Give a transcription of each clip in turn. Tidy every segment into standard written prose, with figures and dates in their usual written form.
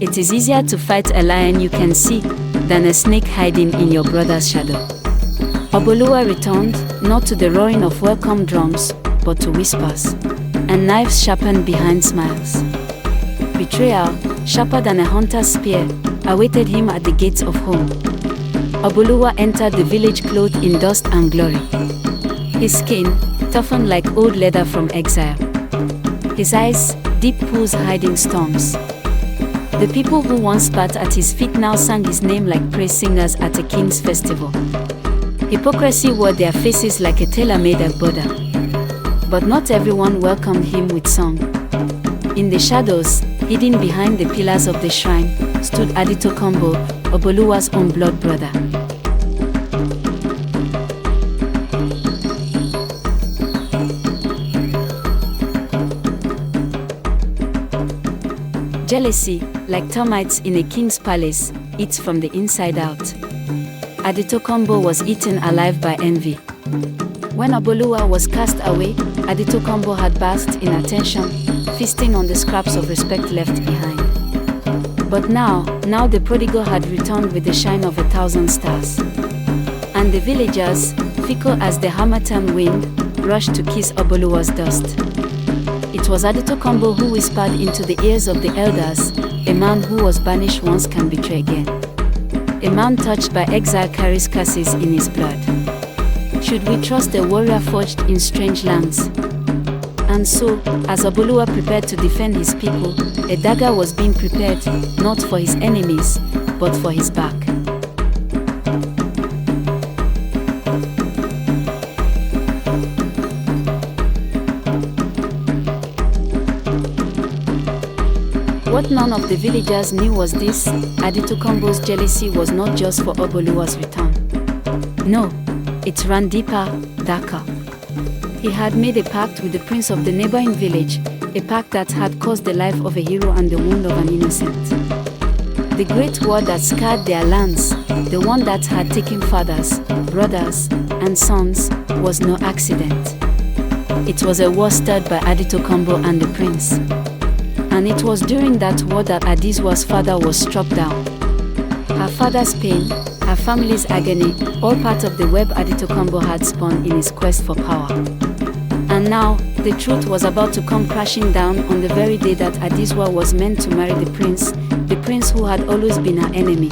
It is easier to fight a lion you can see than a snake hiding in your brother's shadow. Obaoluwa returned, not to the roaring of welcome drums, but to whispers, and knives sharpened behind smiles. Betrayal, sharper than a hunter's spear, awaited him at the gates of home. Obaoluwa entered the village clothed in dust and glory. His skin, toughened like old leather from exile. His eyes, deep pools hiding storms. The people who once spat at his feet now sang his name like praise singers at a king's festival. Hypocrisy wore their faces like a tailor-made agbada. But not everyone welcomed him with song. In the shadows, hidden behind the pillars of the shrine, stood Adetokunbo, Obaoluwa's own blood brother. Jealousy, like termites in a king's palace, eats from the inside out. Adetokunbo was eaten alive by envy. When Obaoluwa was cast away, Adetokunbo had basked in attention, feasting on the scraps of respect left behind. But now the prodigal had returned with the shine of 1,000 stars. And the villagers, fickle as the harmattan wind, rushed to kiss Obaoluwa's dust. It was Adetokunbo who whispered into the ears of the elders, "A man who was banished once can betray again. A man touched by exile carries curses in his blood. Should we trust a warrior forged in strange lands?" And so, as Obaoluwa prepared to defend his people, a dagger was being prepared, not for his enemies, but for his back. What none of the villagers knew was this: Adetokunbo's jealousy was not just for Obaoluwa's return. No, it ran deeper, darker. He had made a pact with the prince of the neighboring village, a pact that had cost the life of a hero and the wound of an innocent. The great war that scarred their lands, the one that had taken fathers, brothers, and sons, was no accident. It was a war stirred by Adetokunbo and the prince. And it was during that war that Adizwa's father was struck down. Her father's pain, her family's agony, all part of the web Adetokunbo had spun in his quest for power. And now, the truth was about to come crashing down on the very day that Adizwa was meant to marry the prince who had always been her enemy,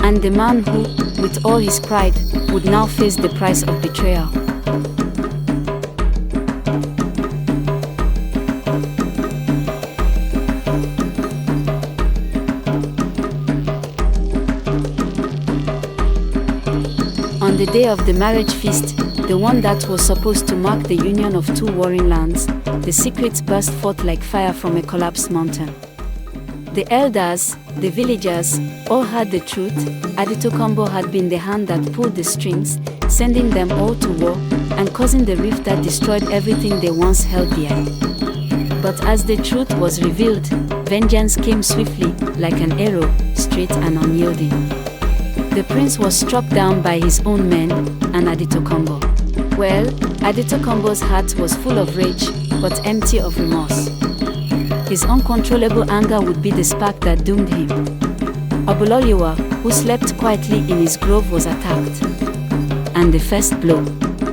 and the man who, with all his pride, would now face the price of betrayal. On the day of the marriage feast, the one that was supposed to mark the union of two warring lands, the secrets burst forth like fire from a collapsed mountain. The elders, the villagers, all heard the truth. Adetokunbo had been the hand that pulled the strings, sending them all to war, and causing the rift that destroyed everything they once held dear. But as the truth was revealed, vengeance came swiftly, like an arrow, straight and unyielding. The prince was struck down by his own men, and Adetokunbo. Well, Adetokunbo's heart was full of rage, but empty of remorse. His uncontrollable anger would be the spark that doomed him. Obaoluwa, who slept quietly in his grove, was attacked. And the first blow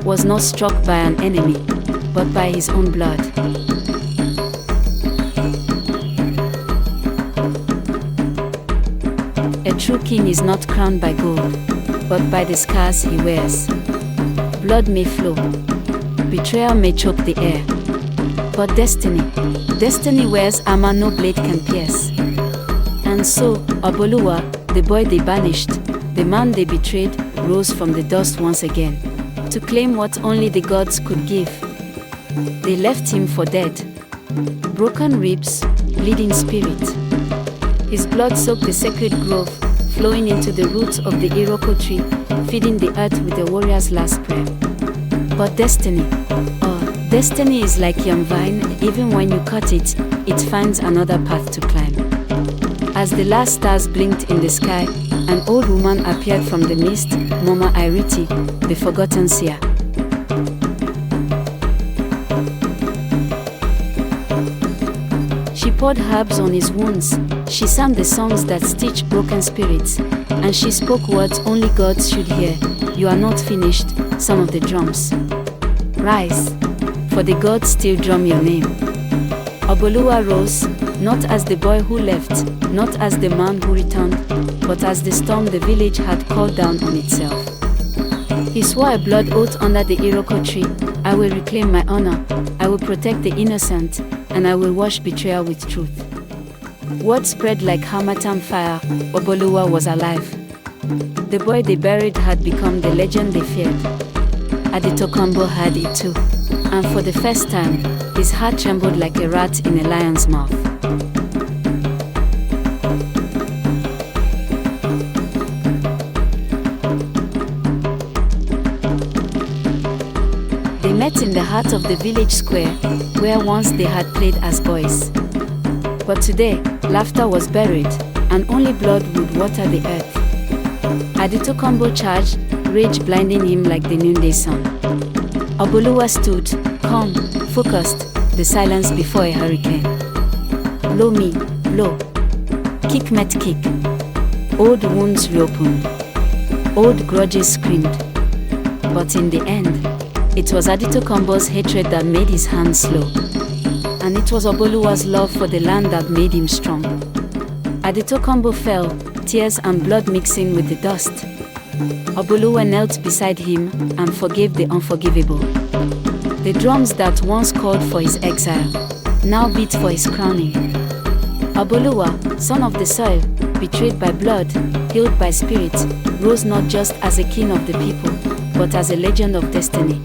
was not struck by an enemy, but by his own blood. A true king is not crowned by gold, but by the scars he wears. Blood may flow, betrayal may choke the air, but destiny wears armor no blade can pierce. And so, Obaoluwa, the boy they banished, the man they betrayed, rose from the dust once again, to claim what only the gods could give. They left him for dead, broken ribs, bleeding spirit. His blood soaked the sacred grove, flowing into the roots of the Iroko tree, feeding the earth with the warrior's last prayer. But destiny is like yam vine. Even when you cut it, it finds another path to climb. As the last stars blinked in the sky, an old woman appeared from the mist, Mama Iriti, the forgotten seer. She poured herbs on his wounds, she sang the songs that stitch broken spirits, and she spoke words only gods should hear. You are not finished, son of the drums. Rise, for the gods still drum your name. Obaoluwa rose, not as the boy who left, not as the man who returned, but as the storm the village had called down on itself. He swore a blood oath under the Iroko tree. I will reclaim my honor, I will protect the innocent, and I will wash betrayal with truth. Word spread like Harmattan fire. Obaoluwa was alive. The boy they buried had become the legend they feared. Aditokunbo had it too, and for the first time, his heart trembled like a rat in a lion's mouth. They met in the heart of the village square, where once they had played as boys. But today, laughter was buried, and only blood would water the earth. Aditokunbo charged, rage blinding him like the noonday sun. Obaoluwa stood, calm, focused, the silence before a hurricane. Blow me, blow. Kick met kick. Old wounds reopened. Old grudges screamed. But in the end, it was Aditokunbo's hatred that made his hands slow. And it was Obaoluwa's love for the land that made him strong. Aditokunbo fell, tears and blood mixing with the dust. Obaoluwa knelt beside him and forgave the unforgivable. The drums that once called for his exile, now beat for his crowning. Obaoluwa, son of the soil, betrayed by blood, healed by spirit, rose not just as a king of the people, but as a legend of destiny.